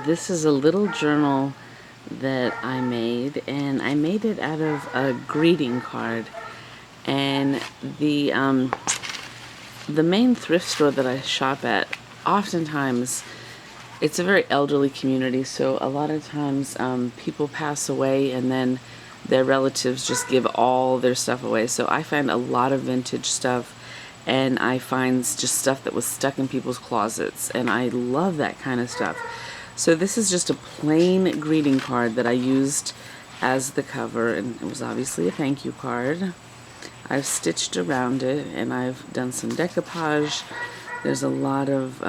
This is a little journal that I made, and I made it out of a greeting card. And the main thrift store that I shop at, oftentimes it's a very elderly community, so a lot of times people pass away and then their relatives just give all their stuff away. So I find a lot of vintage stuff, and I find just stuff that was stuck in people's closets, and I love that kind of stuff. So this is just a plain greeting card that I used as the cover, and it was obviously a thank you card. I've stitched around it, and I've done some decoupage. There's a lot of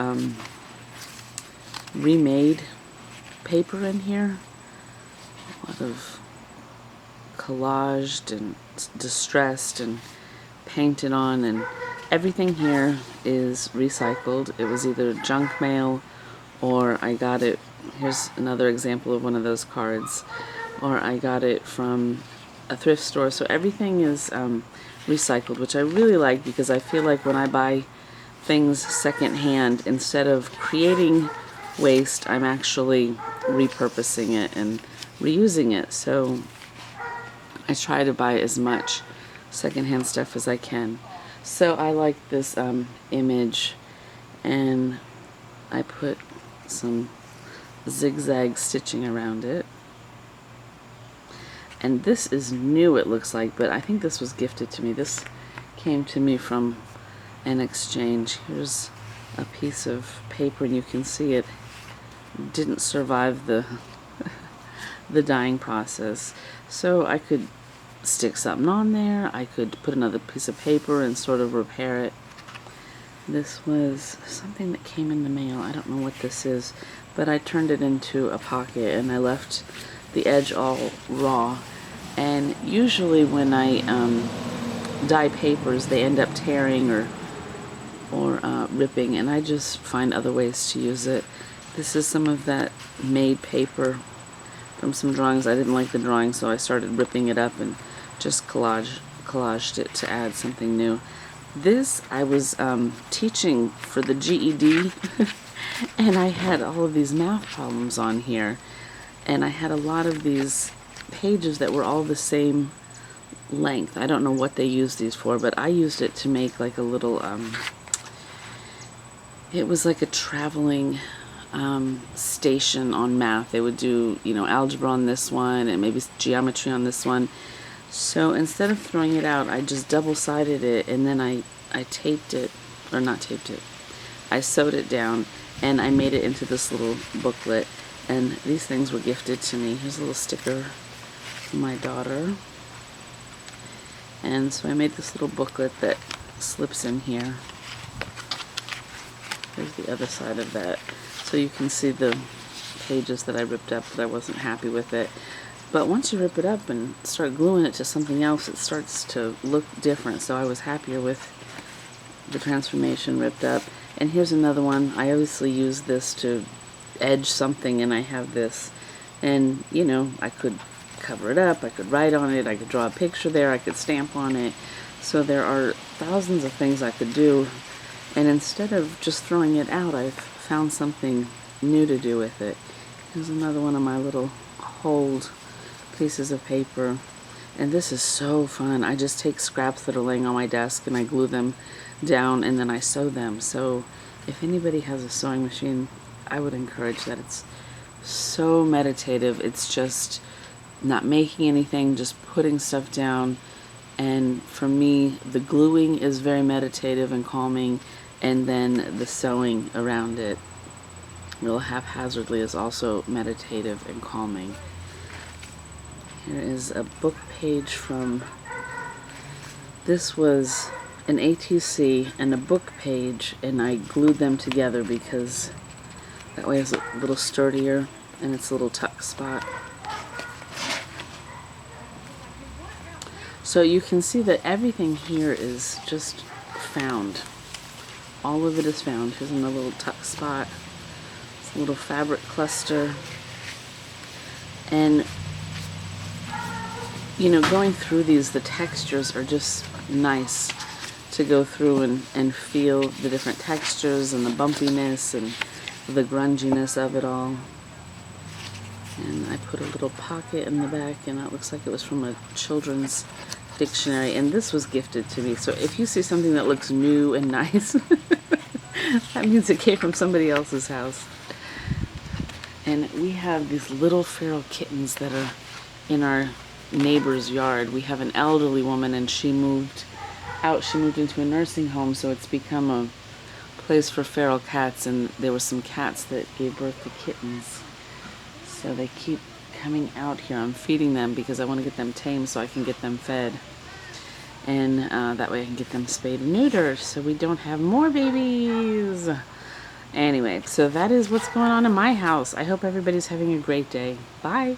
remade paper in here, a lot of collaged and distressed and painted on, and everything here is recycled. It was either junk mail, or I got it, here's another example of one of those cards, or I got it from a thrift store. So everything is recycled, which I really like, because I feel like when I buy things secondhand, instead of creating waste, I'm actually repurposing it and reusing it. So I try to buy as much secondhand stuff as I can. So I like this image, and I put some zigzag stitching around it. And this is new, it looks like, but I think this was gifted to me. This came to me from an exchange. Here's a piece of paper, and you can see it didn't survive the the dyeing process. So I could stick something on there. I could put another piece of paper and sort of repair it. This was something that came in the mail. I don't know what this is, but I turned it into a pocket, and I left the edge all raw. And usually when I dye papers, they end up tearing or ripping, and I just find other ways to use it. This is some of that made paper from some drawings. I didn't like the drawing, so I started ripping it up and just collaged it to add something new. This, I was teaching for the GED, and I had all of these math problems on here, and I had a lot of these pages that were all the same length. I don't know what they used these for, but I used it to make like a little, it was like a traveling station on math. They would do, algebra on this one and maybe geometry on this one. So instead of throwing it out, I just double-sided it, and then I taped it, or not taped it, I sewed it down, and I made it into this little booklet. And these things were gifted to me. Here's a little sticker from my daughter. And so I made this little booklet that slips in here. Here's the other side of that. So you can see the pages that I ripped up that I wasn't happy with it. But once you rip it up and start gluing it to something else, it starts to look different. So I was happier with the transformation ripped up. And here's another one. I obviously use this to edge something, and I have this. And, I could cover it up, I could write on it, I could draw a picture there, I could stamp on it. So there are thousands of things I could do. And instead of just throwing it out, I've found something new to do with it. Here's another one of my little hold pieces of paper, and this is so fun. I just take scraps that are laying on my desk and I glue them down, and then I sew them. So if anybody has a sewing machine, I would encourage that. It's so meditative. It's just not making anything, just putting stuff down. And for me, the gluing is very meditative and calming, and then the sewing around it real haphazardly is also meditative and calming. Here is a book page from, this was an ATC and a book page, and I glued them together because that way it's a little sturdier, and it's a little tuck spot. So you can see that everything here is just found. All of it is found. Here's another little tuck spot. It's a little fabric cluster. And going through these, the textures are just nice to go through and feel the different textures and the bumpiness and the grunginess of it all. And I put a little pocket in the back, and it looks like it was from a children's dictionary. And this was gifted to me. So if you see something that looks new and nice, that means it came from somebody else's house. And we have these little feral kittens that are in our neighbor's yard. We have an elderly woman, and she moved out. She moved into a nursing home, so it's become a place for feral cats, and there were some cats that gave birth to kittens. So they keep coming out here. I'm feeding them because I want to get them tamed so I can get them fed. And that way I can get them spayed and neutered so we don't have more babies. Anyway, so that is what's going on in my house. I hope everybody's having a great day. Bye.